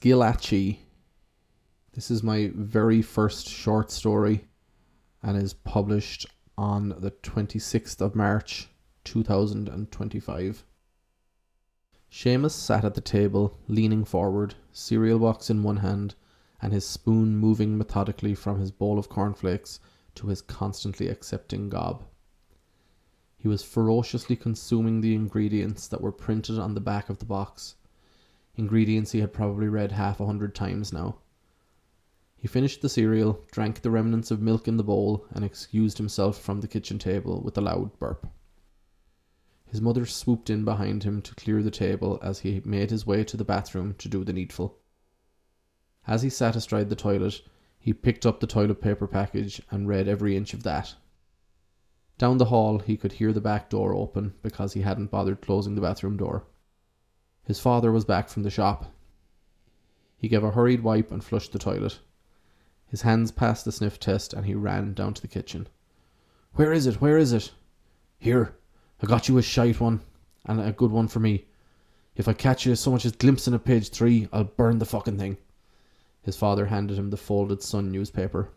Schillaci. This is my very first short story and is published on the 26th of March 2025. Seamus sat at the table, leaning forward, cereal box in one hand and his spoon moving methodically from his bowl of Corn Flakes to his constantly accepting gob. He was ferociously consuming the ingredients that were printed on the back of the box. Ingredients he had probably read 100 times now. He finished the cereal, drank the remnants of milk in the bowl, and excused himself from the kitchen table with a loud burp. His mother swooped in behind him to clear the table as he made his way to the bathroom to do the needful. As he sat astride the toilet, he picked up the toilet paper package and read every inch of that. Down the hall, he could hear the back door open because he hadn't bothered closing the bathroom door. His father was back from the shop. He gave a hurried wipe and flushed the toilet. His hands passed the sniff test and he ran down to the kitchen. Where is it? Where is it? Here, I got you a shite one, and a good one for me. If I catch you so much as glimpsing at page 3, I'll burn the fucking thing. His father handed him the folded Sun newspaper.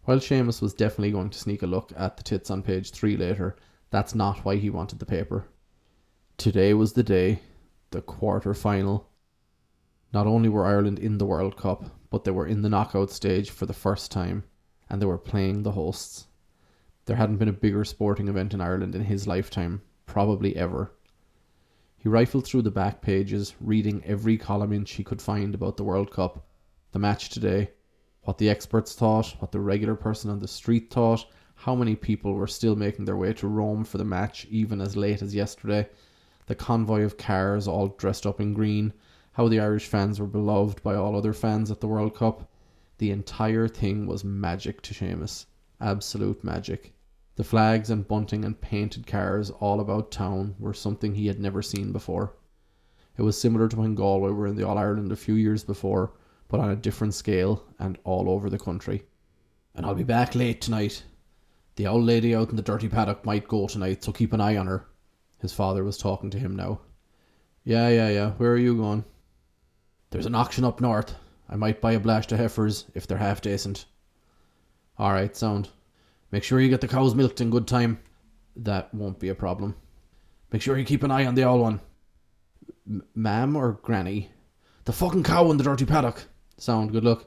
While Seamus was definitely going to sneak a look at the tits on page 3 later, that's not why he wanted the paper. Today was the day, the quarter final. Not only were Ireland in the World Cup, but they were in the knockout stage for the first time, and they were playing the hosts. There hadn't been a bigger sporting event in Ireland in his lifetime, probably ever. He rifled through the back pages, reading every column inch he could find about the World Cup, the match today, what the experts thought, what the regular person on the street thought, how many people were still making their way to Rome for the match even as late as yesterday, the convoy of cars all dressed up in green, how the Irish fans were beloved by all other fans at the World Cup. The entire thing was magic to Seamus. Absolute magic. The flags and bunting and painted cars all about town were something he had never seen before. It was similar to when Galway were in the All-Ireland a few years before, but on a different scale and all over the country. And I'll be back late tonight. The old lady out in the dirty paddock might go tonight, so keep an eye on her. His father was talking to him now. Yeah. Where are you going? There's an auction up north. I might buy a blast of heifers if they're half decent. Alright, sound. Make sure you get the cows milked in good time. That won't be a problem. Make sure you keep an eye on the old one. Ma'am or Granny? The fucking cow in the dirty paddock. Sound, good luck.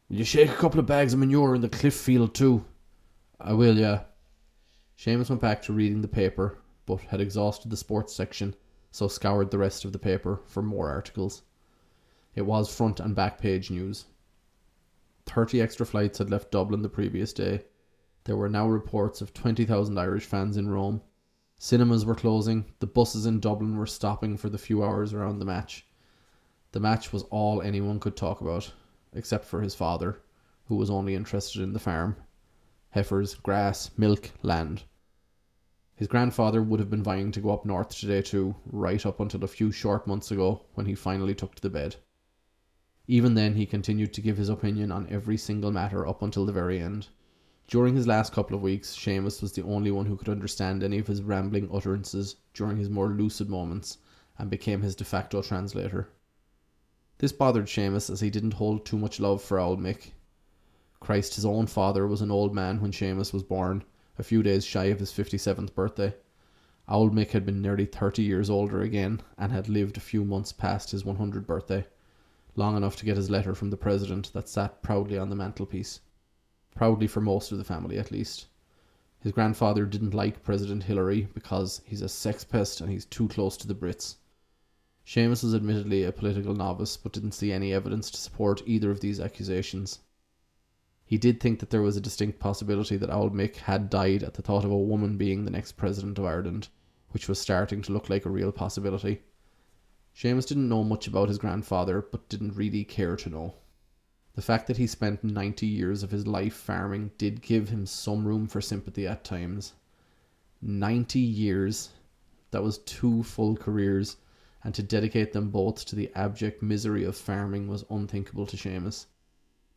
Will you shake a couple of bags of manure in the cliff field too? I will, yeah. Seamus went back to reading the paper, but had exhausted the sports section, so scoured the rest of the paper for more articles. It was front and back page news. 30 extra flights had left Dublin the previous day. There were now reports of 20,000 Irish fans in Rome. Cinemas were closing. The buses in Dublin were stopping for the few hours around the match. The match was all anyone could talk about, except for his father, who was only interested in the farm. Heifers, grass, milk, land. His grandfather would have been vying to go up north today too, right up until a few short months ago when he finally took to the bed. Even then he continued to give his opinion on every single matter up until the very end. During his last couple of weeks, Seamus was the only one who could understand any of his rambling utterances during his more lucid moments, and became his de facto translator. This bothered Seamus as he didn't hold too much love for old Mick. Christ, his own father was an old man when Seamus was born, a few days shy of his 57th birthday. Old Mick had been nearly 30 years older again, and had lived a few months past his 100th birthday, long enough to get his letter from the president that sat proudly on the mantelpiece. Proudly for most of the family, at least. His grandfather didn't like President Hillary because he's a sex pest and he's too close to the Brits. Seamus was admittedly a political novice, but didn't see any evidence to support either of these accusations. He did think that there was a distinct possibility that old Mick had died at the thought of a woman being the next president of Ireland, which was starting to look like a real possibility. Seamus didn't know much about his grandfather, but didn't really care to know. The fact that he spent 90 years of his life farming did give him some room for sympathy at times. 90 years. That was 2 full careers, and to dedicate them both to the abject misery of farming was unthinkable to Seamus.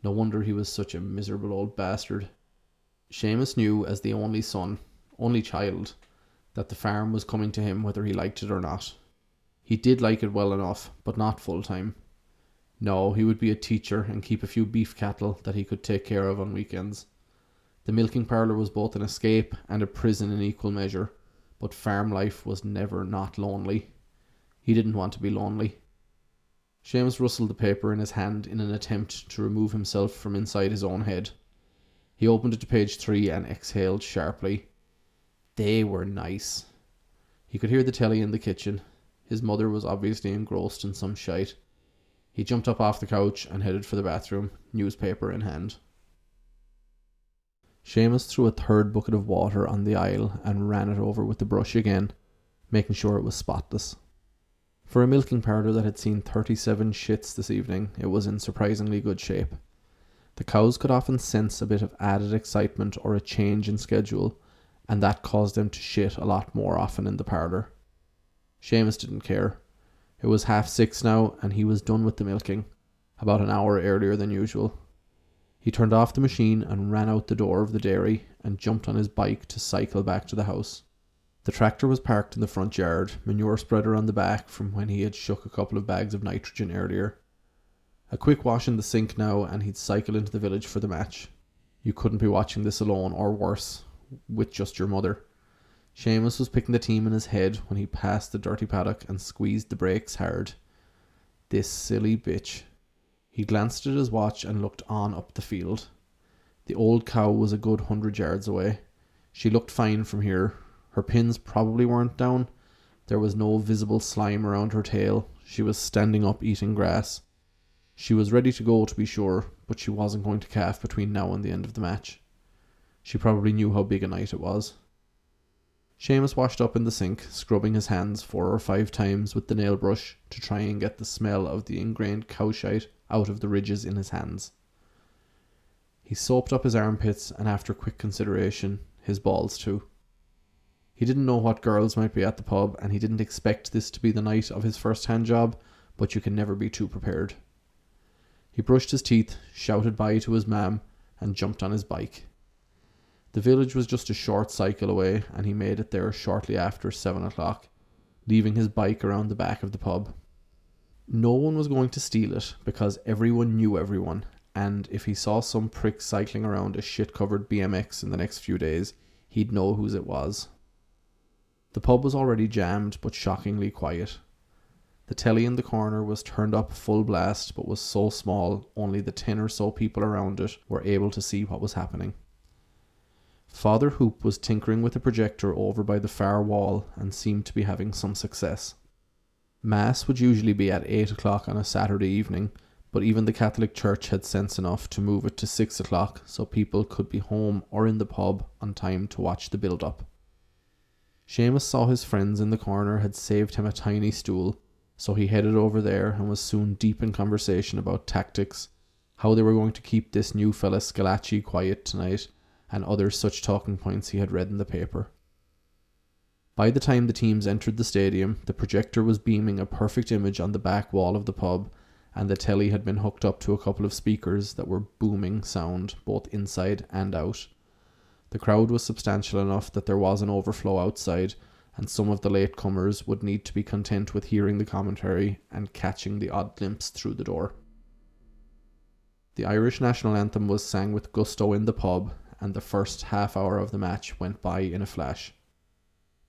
No wonder he was such a miserable old bastard. Seamus knew, as the only son, only child, that the farm was coming to him whether he liked it or not. He did like it well enough, but not full time. No, he would be a teacher and keep a few beef cattle that he could take care of on weekends. The milking parlour was both an escape and a prison in equal measure, but farm life was never not lonely. He didn't want to be lonely. Seamus rustled the paper in his hand in an attempt to remove himself from inside his own head. He opened it to page 3 and exhaled sharply. They were nice. He could hear the telly in the kitchen. His mother was obviously engrossed in some shite. He jumped up off the couch and headed for the bathroom, newspaper in hand. Seamus threw a third bucket of water on the aisle and ran it over with the brush again, making sure it was spotless. For a milking parlour that had seen 37 shits this evening, it was in surprisingly good shape. The cows could often sense a bit of added excitement or a change in schedule, and that caused them to shit a lot more often in the parlour. Seamus didn't care. It was 6:30 now, and he was done with the milking, about an hour earlier than usual. He turned off the machine and ran out the door of the dairy and jumped on his bike to cycle back to the house. The tractor was parked in the front yard, manure spreader on the back from when he had shook a couple of bags of nitrogen earlier. A quick wash in the sink now, and he'd cycle into the village for the match. You couldn't be watching this alone, or worse, with just your mother. Seamus was picking the team in his head when he passed the dirty paddock and squeezed the brakes hard. This silly bitch. He glanced at his watch and looked on up the field. The old cow was a good 100 yards away. She looked fine from here. Her pins probably weren't down. There was no visible slime around her tail. She was standing up eating grass. She was ready to go, to be sure, but she wasn't going to calf between now and the end of the match. She probably knew how big a night it was. Seamus washed up in the sink, scrubbing his hands 4 or 5 times with the nail brush to try and get the smell of the ingrained cow shite out of the ridges in his hands. He soaped up his armpits and, after quick consideration, his balls too. He didn't know what girls might be at the pub, and he didn't expect this to be the night of his first hand job, but you can never be too prepared. He brushed his teeth, shouted bye to his mam, and jumped on his bike. The village was just a short cycle away, and he made it there shortly after 7 o'clock, leaving his bike around the back of the pub. No one was going to steal it, because everyone knew everyone, and if he saw some prick cycling around a shit-covered BMX in the next few days, he'd know whose it was. The pub was already jammed, but shockingly quiet. The telly in the corner was turned up full blast, but was so small, only the 10 or so people around it were able to see what was happening. Father Hoop was tinkering with a projector over by the far wall and seemed to be having some success. Mass would usually be at 8 o'clock on a Saturday evening, but even the Catholic Church had sense enough to move it to 6 o'clock so people could be home or in the pub on time to watch the build-up. Seamus saw his friends in the corner had saved him a tiny stool, so he headed over there and was soon deep in conversation about tactics, how they were going to keep this new fella Schillaci quiet tonight, and other such talking points he had read in the paper. By the time the teams entered the stadium, the projector was beaming a perfect image on the back wall of the pub, and the telly had been hooked up to a couple of speakers that were booming sound both inside and out. The crowd was substantial enough that there was an overflow outside, and some of the latecomers would need to be content with hearing the commentary and catching the odd glimpse through the door. The Irish national anthem was sang with gusto in the pub, and the first half hour of the match went by in a flash.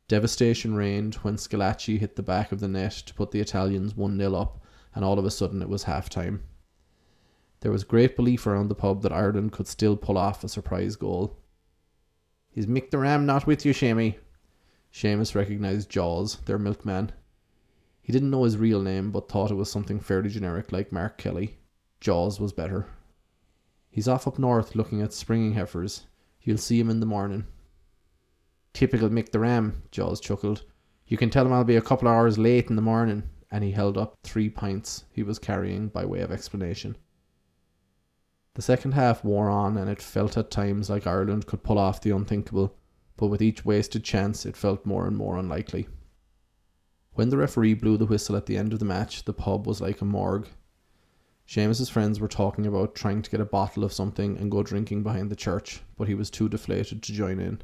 Devastation reigned when Schillaci hit the back of the net to put the Italians 1-0 up, and all of a sudden it was half-time. There was great belief around the pub that Ireland could still pull off a surprise goal. "Is Mick the Ram not with you, Shamey?" Seamus recognised Jaws, their milkman. He didn't know his real name, but thought it was something fairly generic like Mark Kelly. Jaws was better. "He's off up north looking at springing heifers. You'll see him in the morning." "Typical Mick the Ram," Jaws chuckled. "You can tell him I'll be a couple of hours late in the morning," and he held up 3 pints he was carrying by way of explanation. The second half wore on, and it felt at times like Ireland could pull off the unthinkable, but with each wasted chance it felt more and more unlikely. When the referee blew the whistle at the end of the match, the pub was like a morgue. Seamus's friends were talking about trying to get a bottle of something and go drinking behind the church, but he was too deflated to join in.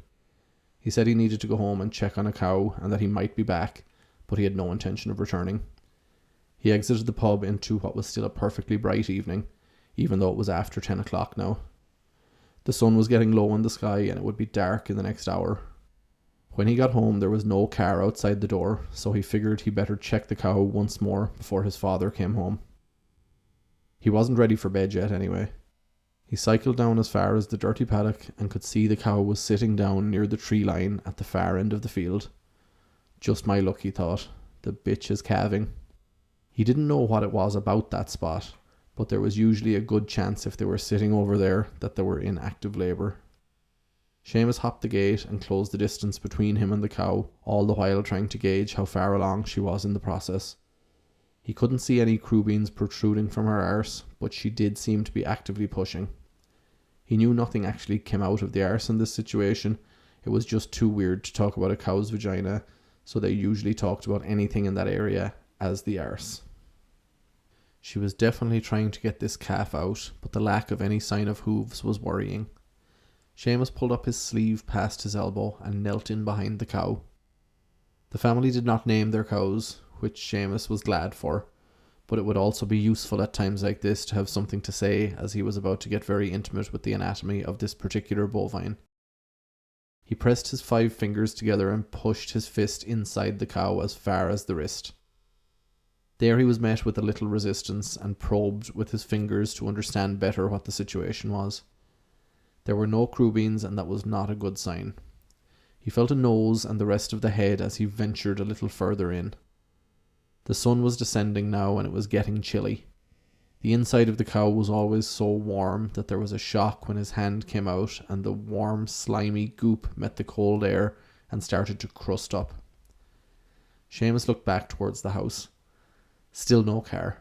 He said he needed to go home and check on a cow and that he might be back, but he had no intention of returning. He exited the pub into what was still a perfectly bright evening, even though it was after 10 o'clock now. The sun was getting low in the sky and it would be dark in the next hour. When he got home, there was no car outside the door, so he figured he better check the cow once more before his father came home. He wasn't ready for bed yet anyway. He cycled down as far as the dirty paddock and could see the cow was sitting down near the tree line at the far end of the field. Just my luck, he thought. The bitch is calving. He didn't know what it was about that spot, but there was usually a good chance if they were sitting over there that they were in active labour. Seamus hopped the gate and closed the distance between him and the cow, all the while trying to gauge how far along she was in the process. He couldn't see any crew beans protruding from her arse, but she did seem to be actively pushing. He knew nothing actually came out of the arse in this situation. It was just too weird to talk about a cow's vagina, so they usually talked about anything in that area as the arse. She was definitely trying to get this calf out, but the lack of any sign of hooves was worrying. Seamus pulled up his sleeve past his elbow and knelt in behind the cow. The family did not name their cows, which Seamus was glad for, but it would also be useful at times like this to have something to say, as he was about to get very intimate with the anatomy of this particular bovine. He pressed his 5 fingers together and pushed his fist inside the cow as far as the wrist. There he was met with a little resistance and probed with his fingers to understand better what the situation was. There were no crew beans, and that was not a good sign. He felt a nose and the rest of the head as he ventured a little further in. The sun was descending now and it was getting chilly. The inside of the cow was always so warm that there was a shock when his hand came out and the warm, slimy goop met the cold air and started to crust up. Seamus looked back towards the house. Still no car.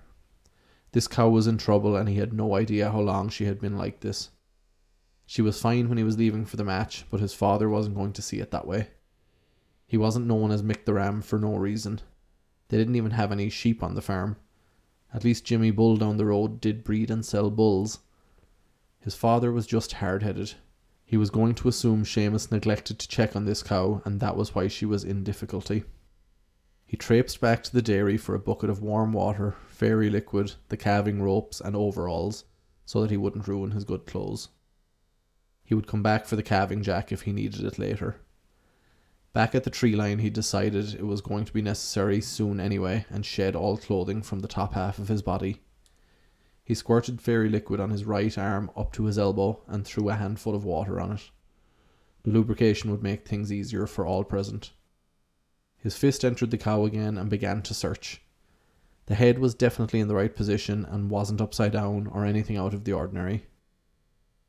This cow was in trouble and he had no idea how long she had been like this. She was fine when he was leaving for the match, but his father wasn't going to see it that way. He wasn't known as Mick the Ram for no reason. They didn't even have any sheep on the farm. At least Jimmy Bull down the road did breed and sell bulls. His father was just hard-headed. He was going to assume Seamus neglected to check on this cow, and that was why she was in difficulty. He traipsed back to the dairy for a bucket of warm water, fairy liquid, the calving ropes and overalls, so that he wouldn't ruin his good clothes. He would come back for the calving jack if he needed it later. Back at the tree line, he decided it was going to be necessary soon anyway, and shed all clothing from the top half of his body. He squirted fairy liquid on his right arm up to his elbow and threw a handful of water on it. The lubrication would make things easier for all present. His fist entered the cow again and began to search. The head was definitely in the right position and wasn't upside down or anything out of the ordinary.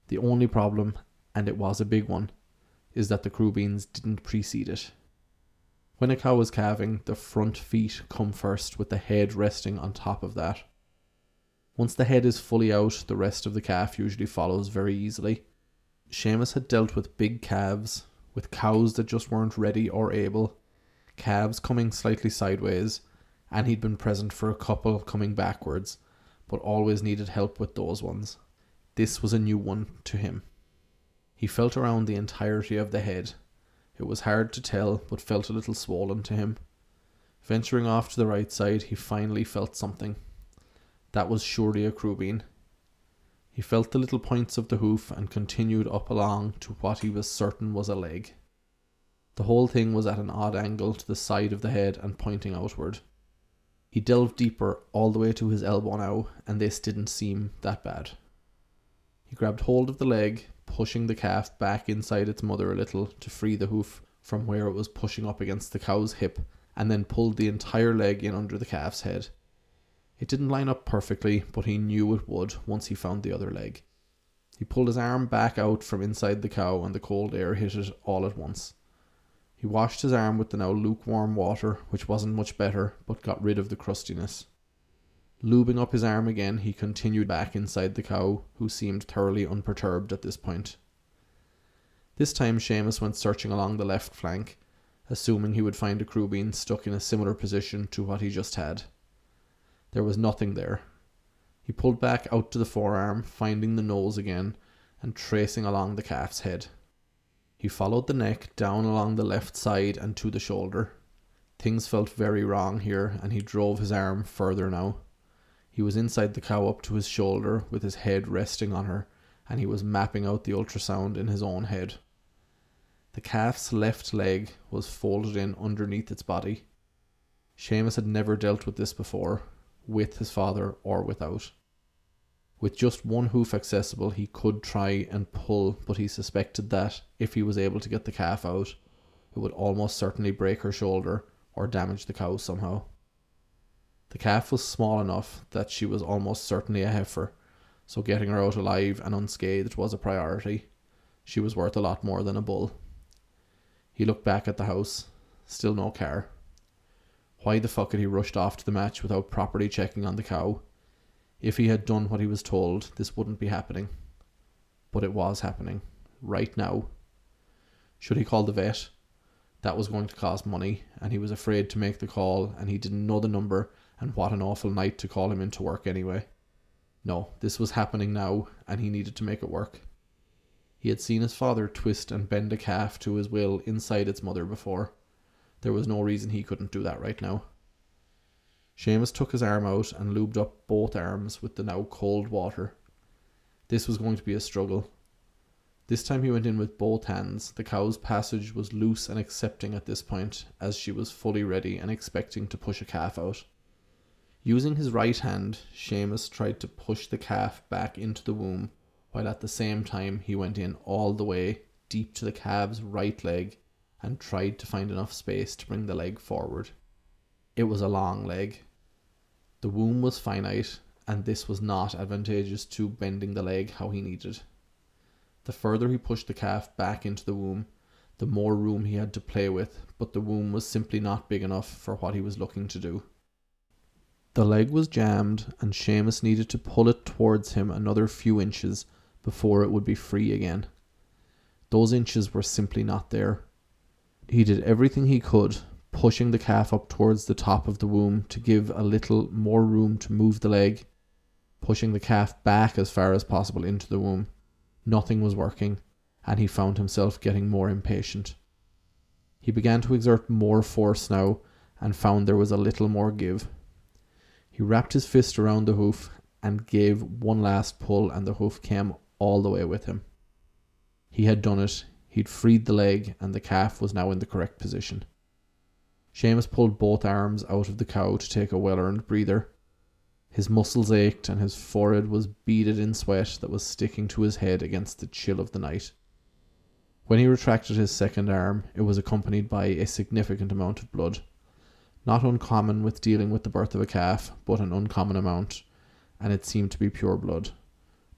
The only problem, and it was a big one, is that the crew beans didn't precede it. When a cow is calving, the front feet come first with the head resting on top of that. Once the head is fully out, the rest of the calf usually follows very easily. Seamus had dealt with big calves, with cows that just weren't ready or able, calves coming slightly sideways, and he'd been present for a couple coming backwards, but always needed help with those ones. This was a new one to him. He felt around the entirety of the head. It was hard to tell, but felt a little swollen to him. Venturing off to the right side, he finally felt something. That was surely a crew bean. He felt the little points of the hoof and continued up along to what he was certain was a leg. The whole thing was at an odd angle to the side of the head and pointing outward. He delved deeper all the way to his elbow now, and this didn't seem that bad. He grabbed hold of the leg, pushing the calf back inside its mother a little to free the hoof from where it was pushing up against the cow's hip, and then pulled the entire leg in under the calf's head. It didn't line up perfectly, but he knew it would once he found the other leg. He pulled his arm back out from inside the cow and the cold air hit it all at once. He washed his arm with the now lukewarm water, which wasn't much better, but got rid of the crustiness. Lubing up his arm again, he continued back inside the cow, who seemed thoroughly unperturbed at this point. This time Seamus went searching along the left flank, assuming he would find a crew bean stuck in a similar position to what he just had. There was nothing there. He pulled back out to the forearm, finding the nose again, and tracing along the calf's head. He followed the neck down along the left side and to the shoulder. Things felt very wrong here, and he drove his arm further now. He was inside the cow up to his shoulder, with his head resting on her, and he was mapping out the ultrasound in his own head. The calf's left leg was folded in underneath its body. Seamus had never dealt with this before, with his father or without. With just one hoof accessible, he could try and pull, but he suspected that, if he was able to get the calf out, it would almost certainly break her shoulder or damage the cow somehow. The calf was small enough that she was almost certainly a heifer, so getting her out alive and unscathed was a priority. She was worth a lot more than a bull. He looked back at the house. Still no car. Why the fuck had he rushed off to the match without properly checking on the cow? If he had done what he was told, this wouldn't be happening. But it was happening. Right now. Should he call the vet? That was going to cost money, and he was afraid to make the call, and he didn't know the number, and what an awful night to call him into work anyway. No, this was happening now, and he needed to make it work. He had seen his father twist and bend a calf to his will inside its mother before. There was no reason he couldn't do that right now. Seamus took his arm out and lubed up both arms with the now cold water. This was going to be a struggle. This time he went in with both hands. The cow's passage was loose and accepting at this point, as she was fully ready and expecting to push a calf out. Using his right hand, Seamus tried to push the calf back into the womb, while at the same time he went in all the way, deep to the calf's right leg, and tried to find enough space to bring the leg forward. It was a long leg. The womb was finite, and this was not advantageous to bending the leg how he needed. The further he pushed the calf back into the womb, the more room he had to play with, but the womb was simply not big enough for what he was looking to do. The leg was jammed, and Seamus needed to pull it towards him another few inches before it would be free again. Those inches were simply not there. He did everything he could, pushing the calf up towards the top of the womb to give a little more room to move the leg, pushing the calf back as far as possible into the womb. Nothing was working, and he found himself getting more impatient. He began to exert more force now, and found there was a little more give. He wrapped his fist around the hoof and gave one last pull, and the hoof came all the way with him. He had done it. He'd freed the leg, and the calf was now in the correct position. Seamus pulled both arms out of the cow to take a well-earned breather. His muscles ached, and his forehead was beaded in sweat that was sticking to his head against the chill of the night. When he retracted his second arm, it was accompanied by a significant amount of blood. Not uncommon with dealing with the birth of a calf, but an uncommon amount, and it seemed to be pure blood.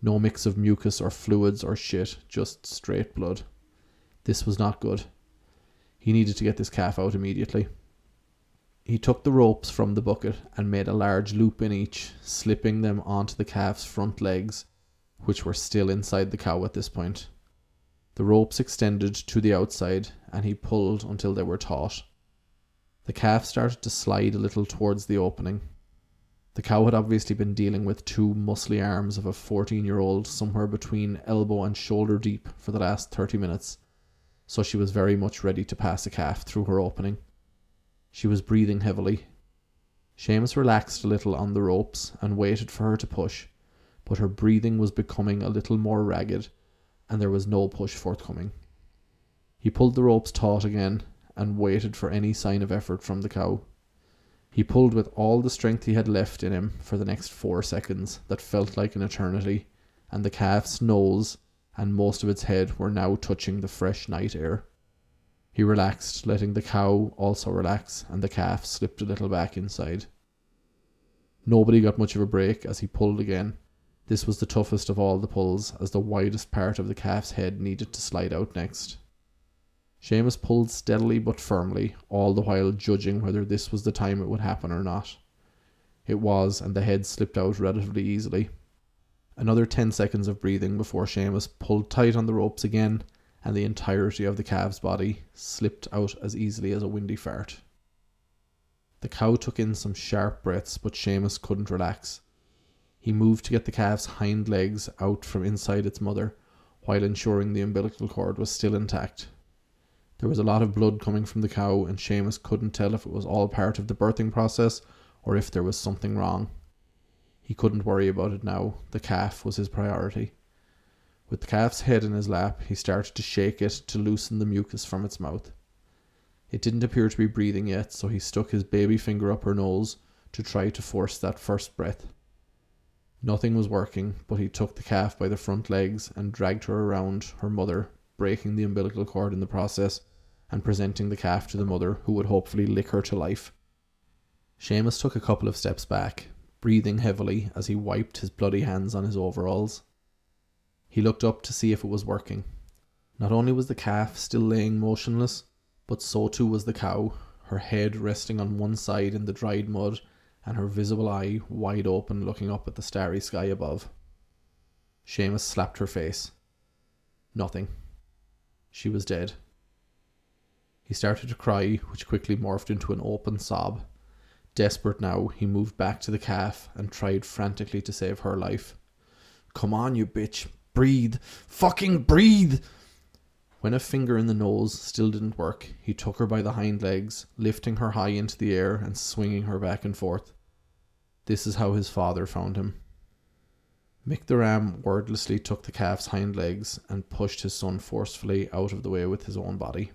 No mix of mucus or fluids or shit, just straight blood. This was not good. He needed to get this calf out immediately. He took the ropes from the bucket and made a large loop in each, slipping them onto the calf's front legs, which were still inside the cow at this point. The ropes extended to the outside, and he pulled until they were taut. The calf started to slide a little towards the opening. The cow had obviously been dealing with two muscly arms of a 14-year-old somewhere between elbow and shoulder deep for the last 30 minutes, so she was very much ready to pass a calf through her opening. She was breathing heavily. Seamus relaxed a little on the ropes and waited for her to push, but her breathing was becoming a little more ragged, and there was no push forthcoming. He pulled the ropes taut again and waited for any sign of effort from the cow. He pulled with all the strength he had left in him for the next 4 seconds that felt like an eternity, and the calf's nose and most of its head were now touching the fresh night air. He relaxed, letting the cow also relax, and the calf slipped a little back inside. Nobody got much of a break as he pulled again. This was the toughest of all the pulls, as the widest part of the calf's head needed to slide out next. Seamus pulled steadily but firmly, all the while judging whether this was the time it would happen or not. It was, and the head slipped out relatively easily. Another 10 seconds of breathing before Seamus pulled tight on the ropes again, and the entirety of the calf's body slipped out as easily as a windy fart. The cow took in some sharp breaths, but Seamus couldn't relax. He moved to get the calf's hind legs out from inside its mother, while ensuring the umbilical cord was still intact. There was a lot of blood coming from the cow, and Seamus couldn't tell if it was all part of the birthing process or if there was something wrong. He couldn't worry about it now. The calf was his priority. With the calf's head in his lap, he started to shake it to loosen the mucus from its mouth. It didn't appear to be breathing yet, so he stuck his baby finger up her nose to try to force that first breath. Nothing was working, but he took the calf by the front legs and dragged her around her mother, breaking the umbilical cord in the process and presenting the calf to the mother, who would hopefully lick her to life. Seamus took a couple of steps back, breathing heavily as he wiped his bloody hands on his overalls. He looked up to see if it was working. Not only was the calf still laying motionless, but so too was the cow, her head resting on one side in the dried mud and her visible eye wide open looking up at the starry sky above. Seamus slapped her face. Nothing. She was dead. He started to cry, which quickly morphed into an open sob. Desperate now, he moved back to the calf and tried frantically to save her life. "Come on, you bitch. Breathe. Fucking breathe!" When a finger in the nose still didn't work, he took her by the hind legs, lifting her high into the air and swinging her back and forth. This is how his father found him. Mick the ram wordlessly took the calf's hind legs and pushed his son forcefully out of the way with his own body.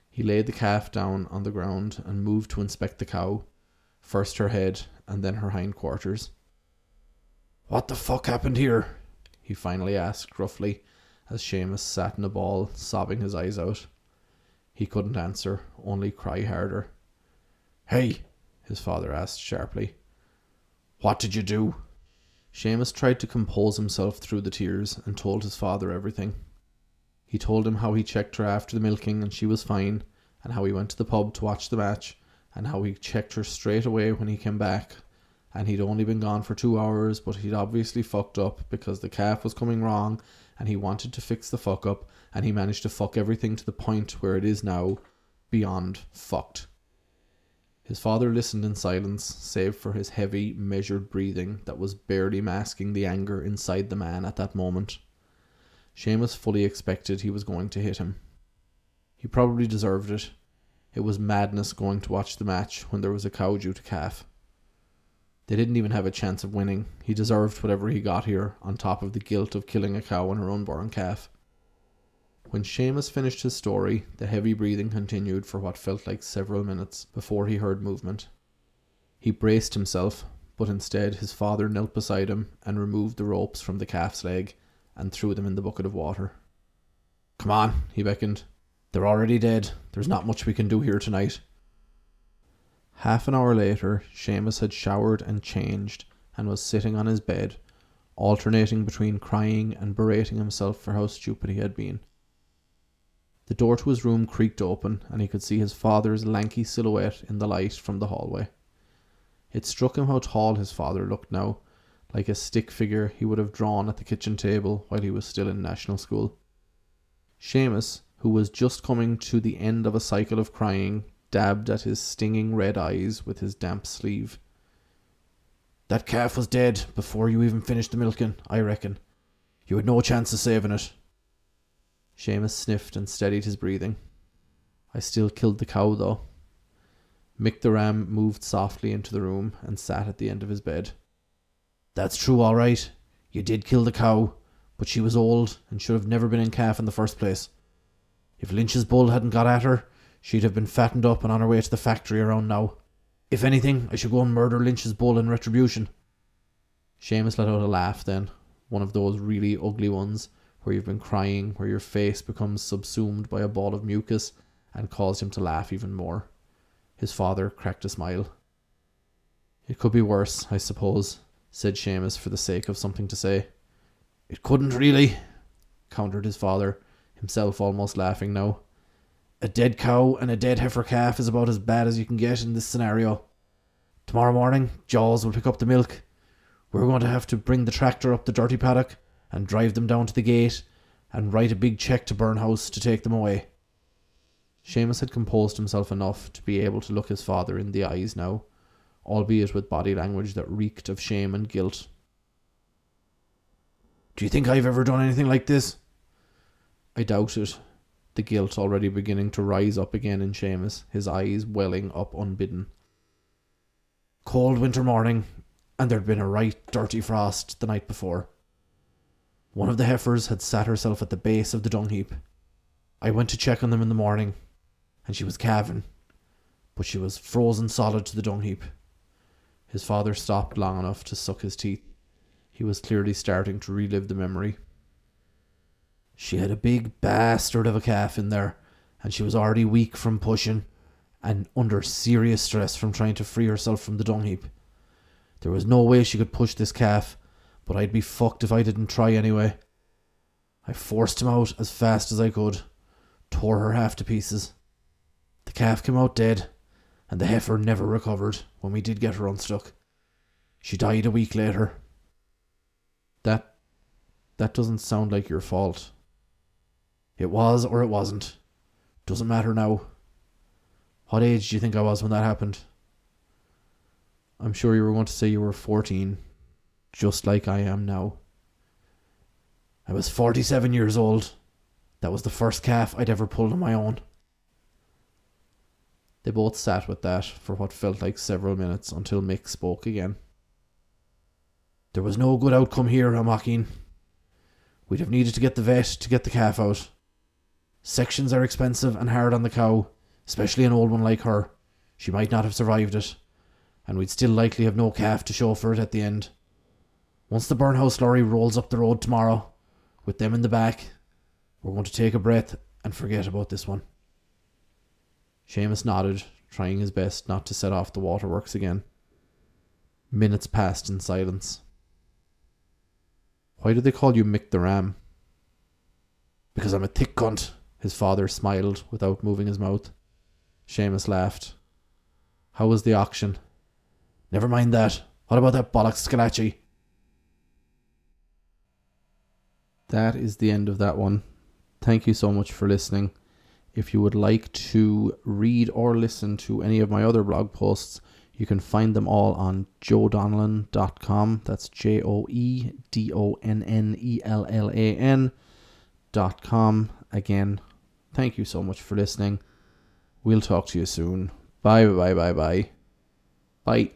He laid the calf down on the ground and moved to inspect the cow, first her head and then her hindquarters. "What the fuck happened here?" he finally asked gruffly, as Seamus sat in a ball, sobbing his eyes out. He couldn't answer, only cry harder. "Hey," his father asked sharply. "What did you do?" Seamus tried to compose himself through the tears and told his father everything. He told him how he checked her after the milking and she was fine, and how he went to the pub to watch the match, and how he checked her straight away when he came back, and he'd only been gone for 2 hours, but he'd obviously fucked up because the calf was coming wrong and he wanted to fix the fuck up, and he managed to fuck everything to the point where it is now beyond fucked. His father listened in silence, save for his heavy, measured breathing that was barely masking the anger inside the man at that moment. Seamus fully expected he was going to hit him. He probably deserved it. It was madness going to watch the match when there was a cow due to calf. They didn't even have a chance of winning. He deserved whatever he got here, on top of the guilt of killing a cow and her unborn calf. When Seamus finished his story, the heavy breathing continued for what felt like several minutes before he heard movement. He braced himself, but instead his father knelt beside him and removed the ropes from the calf's leg and threw them in the bucket of water. "Come on," he beckoned. "They're already dead. There's not much we can do here tonight." Half an hour later, Seamus had showered and changed and was sitting on his bed, alternating between crying and berating himself for how stupid he had been. The door to his room creaked open, and he could see his father's lanky silhouette in the light from the hallway. It struck him how tall his father looked now, like a stick figure he would have drawn at the kitchen table while he was still in national school. Seamus, who was just coming to the end of a cycle of crying, dabbed at his stinging red eyes with his damp sleeve. "That calf was dead before you even finished the milking, I reckon. You had no chance of saving it." Seamus sniffed and steadied his breathing. "I still killed the cow, though." Mick the ram moved softly into the room and sat at the end of his bed. "That's true, all right. You did kill the cow, but she was old and should have never been in calf in the first place. If Lynch's bull hadn't got at her, she'd have been fattened up and on her way to the factory around now. If anything, I should go and murder Lynch's bull in retribution." Seamus let out a laugh then, one of those really ugly ones, where you've been crying, where your face becomes subsumed by a ball of mucus, and caused him to laugh even more. His father cracked a smile. "It could be worse, I suppose," said Seamus for the sake of something to say. "It couldn't really," countered his father, himself almost laughing now. "A dead cow and a dead heifer calf is about as bad as you can get in this scenario. Tomorrow morning, Jaws will pick up the milk. We're going to have to bring the tractor up the dirty paddock and drive them down to the gate and write a big cheque to Burnhouse to take them away." Seamus had composed himself enough to be able to look his father in the eyes now, albeit with body language that reeked of shame and guilt. "Do you think I've ever done anything like this?" "I doubt it. the guilt already beginning to rise up again in Seamus, his eyes welling up unbidden. Cold winter morning, and there'd been a right dirty frost the night before. One of the heifers had sat herself at the base of the dung heap. I went to check on them in the morning, and she was calving, but she was frozen solid to the dung heap. His father stopped long enough to suck his teeth. He was clearly starting to relive the memory. She had a big bastard of a calf in there, and she was already weak from pushing and under serious stress from trying to free herself from the dung heap. There was no way she could push this calf, but I'd be fucked if I didn't try anyway. I forced him out as fast as I could, tore her half to pieces. The calf came out dead, and the heifer never recovered when we did get her unstuck. She died a week later. That doesn't sound like your fault. It was or it wasn't. Doesn't matter now. What age do you think I was when that happened? I'm sure you were going to say you were 14, just like I am now. I was 47 years old. That was the first calf I'd ever pulled on my own. They both sat with that for what felt like several minutes until Mick spoke again. There was no good outcome here, Amakin. We'd have needed to get the vet to get the calf out. Sections are expensive and hard on the cow, especially an old one like her. She might not have survived it, and we'd still likely have no calf to show for it at the end. Once the Burnhouse lorry rolls up the road tomorrow, with them in the back, we're going to take a breath and forget about this one. Seamus nodded, trying his best not to set off the waterworks again. Minutes passed in silence. Why do they call you Mick the Ram? Because I'm a thick cunt, his father smiled without moving his mouth. Seamus laughed. How was the auction? Never mind that. What about that bollocks Schillaci? That is the end of that one. Thank you so much for listening. If you would like to read or listen to any of my other blog posts, you can find them all on joedonlan.com. That's JOEDONNELLAN.com. Again, thank you so much for listening. We'll talk to you soon. Bye. Bye.